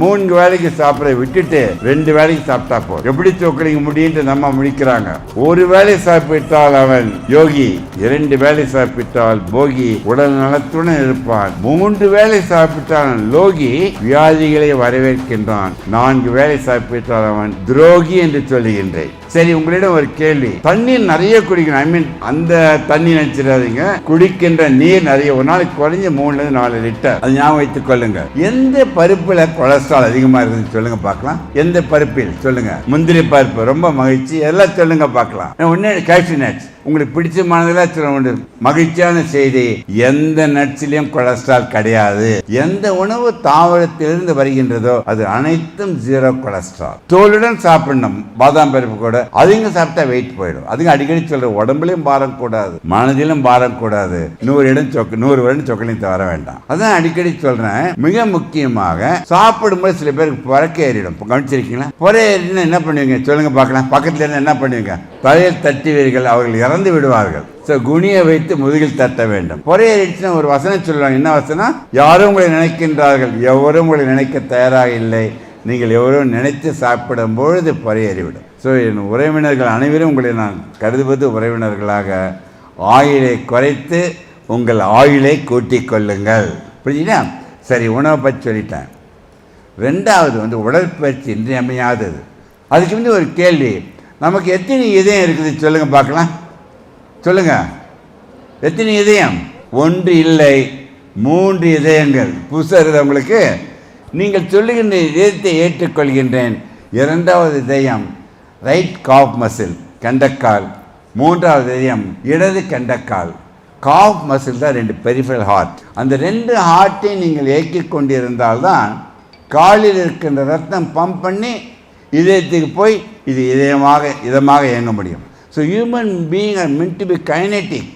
3 வேளைக்கு சாப்பிட விட்டுட்டு 2 வேளைக்கு சாப்பிட்டா போதும். எப்படி சொக்கலிங்க முடியும்னு நம்ம முடிக்கிறாங்க. ஒரு வேளை சாப்பிட்டால் அவன் யோகி, 2 வேளை சாப்பிட்டால் போகி, உடல் நலத்துடன் இருப்பான். 3 வேளை சாப்பிட்டால் லோகி, வியாதிகளை வரவேற்கின்றான். 4 வேளை சாப்பிட்டால் அவன் துரோகி என்று சொல்லுகின்றேன். சரி, உங்களிடம் ஒரு கேள்வி. தண்ணீர் நிறைய குடிக்கணும். ஐ மீன் அந்த தண்ணி நினைச்சிடாதீங்க, குடிக்கின்ற நீர் நிறைய, ஒரு நாளைக்கு குறைஞ்ச 3-4 லிட்டர். அது ஞாபகம் வைத்துக் கொள்ளுங்க. எந்த பருப்புல கொலஸ்ட்ரால் அதிகமா இருக்குன்னு சொல்லுங்க பார்க்கலாம். எந்த பருப்பில் சொல்லுங்க. முந்திரி பருப்பு, ரொம்ப மகிழ்ச்சி. எல்லாம் சொல்லுங்க பார்க்கலாம். ஒன்னு கேஷ்யூ நட்ஸ், உங்களுக்கு பிடிச்சமானதெல்லாம் சொல்ல. மகிழ்ச்சியான செய்தி, எந்த நட்ஸ்லயும் கொலஸ்ட்ரால் கிடையாது. எந்த உணவு தாவரத்திலிருந்து வருகின்றதோ அது அனைத்தும் 0 கொலஸ்ட்ரால். தோலுடன் சாப்பிடணும். பாதாம் பருப்பு கூட அதிகம் சாப்பிட்டா வெயிட் போயிடும். அதுக்கு அடிக்கடி சொல்ற, உடம்புலையும் பாரம் கூடாது, மனதிலும் பாரம் கூடாது. 100 வருடம் சொக்கலிங் வர வேண்டாம். அதான் அடிக்கடி சொல்றேன். மிக முக்கியமாக சாப்பிடும்போது சில பேருக்கு புறக்க ஏறிடும். கவனிச்சிருக்கீங்களா? புற ஏறினா என்ன பண்ணுவீங்க சொல்லுங்க பார்க்கலாம். பக்கத்துல இருந்து என்ன பண்ணுவீங்க? தலையில் தட்டுவீர்கள், அவர்கள் இறந்து விடுவார்கள். குனியை வைத்து முதுகில் தட்ட வேண்டும். பொறையடிச்சுன்னா ஒரு வசனம் சொல்லுவாங்க. என்ன வசனம்? யாரும் உங்களை நினைக்கின்றார்கள், எவரும் உங்களை நினைக்க தயாராக இல்லை, நீங்கள் எவரும் நினைத்து சாப்பிடும் பொழுது பொறையேறிவிடும். ஸோ என் உறவினர்கள் அனைவரும் உங்களை நான் கருதுவது உறவினர்களாக. ஆயுளை குறைத்து உங்கள் ஆயுளை கூட்டிக் கொள்ளுங்கள். புரியுதா? சரி, உணவை பற்றி சொல்லிட்டேன். 2வது உடற்பயிற்சி இன்றியமையாதது. அதுக்கு ஒரு கேள்வி, நமக்கு எத்தனை இதயம் இருக்குது சொல்லுங்க பார்க்கலாம். சொல்லுங்க, எத்தனை இதயம்? 1 இல்லை, 3 இதயங்கள். புதுசாக உங்களுக்கு. நீங்கள் சொல்லுகின்ற இதயத்தை ஏற்றுக்கொள்கின்றேன். 2வது இதயம் ரைட் காஃப் மசில், கண்டக்கால். 3வது இதயம் இடது கண்டக்கால். காஃப் மசில் தான் 2 பெரிஃபரல் ஹார்ட். அந்த 2 ஹார்ட்டையும் நீங்கள் இயக்கிக் கொண்டிருந்தால்தான் காலில் இருக்கின்ற ரத்தம் பம்ப் பண்ணி இதயத்துக்கு போய் இது இதமாக இயங்க முடியும். So human being are meant to be kinetic.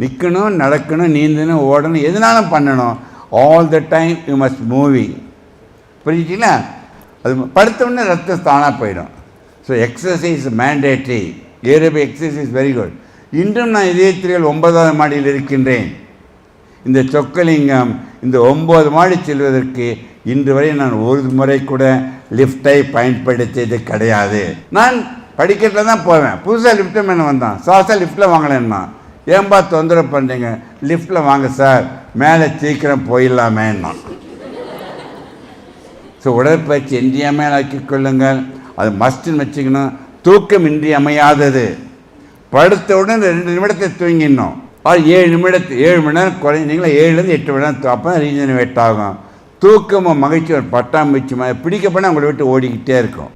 நிற்கணும், நடக்கணும், நீந்தணும், ஓடணும், எதுனாலும் பண்ணணும். All the time you must moving. புரிஞ்சிட்டிங்களா? அது படுத்தோடனே ரத்தம் தானாக போயிடும். So exercise mandatory. Aerobic exercise very good. இன்றும் நான் இதயத்திரிகள் 9வது மாடியில் இருக்கின்றேன். இந்த சொக்கலிங்கம் இந்த 9 மாடி செல்வதற்கு இன்று வரை நான் ஒரு முறை கூட லிஃப்டை பயன்படுத்தியது கிடையாது. நான் படிக்கட்டில் தான் போவேன். புதுசாக லிஃப்ட்டு மேலே வந்தான். சார் லிஃப்ட்டில் வாங்கலன்னா, ஏன்பா தொந்தரவு பண்ணுறீங்க? லிஃப்ட்டில் வாங்க சார், மேலே சீக்கிரம் போயிடலாமேன்னா. ஸோ உடற்பயிற்சி இன்றியமையாக்கிக் கொள்ளுங்கள். அது மஸ்ட்டுன்னு வச்சுக்கணும். தூக்கம் இன்றியமையாதது. படுத்தவுடன் 2 நிமிடத்தை தூங்கிடணும். 7 மணி நேரம் குறைஞ்சிங்களா, 7லேருந்து 8 மணி நேரம். அப்போ தான் ரீஜனரேட் ஆகும். தூக்கமும் மகிழ்ச்சி ஒரு பட்டாம்பூச்சி மாதிரி பிடிக்கப்பட உங்களை விட்டு ஓடிக்கிட்டே இருக்கும்.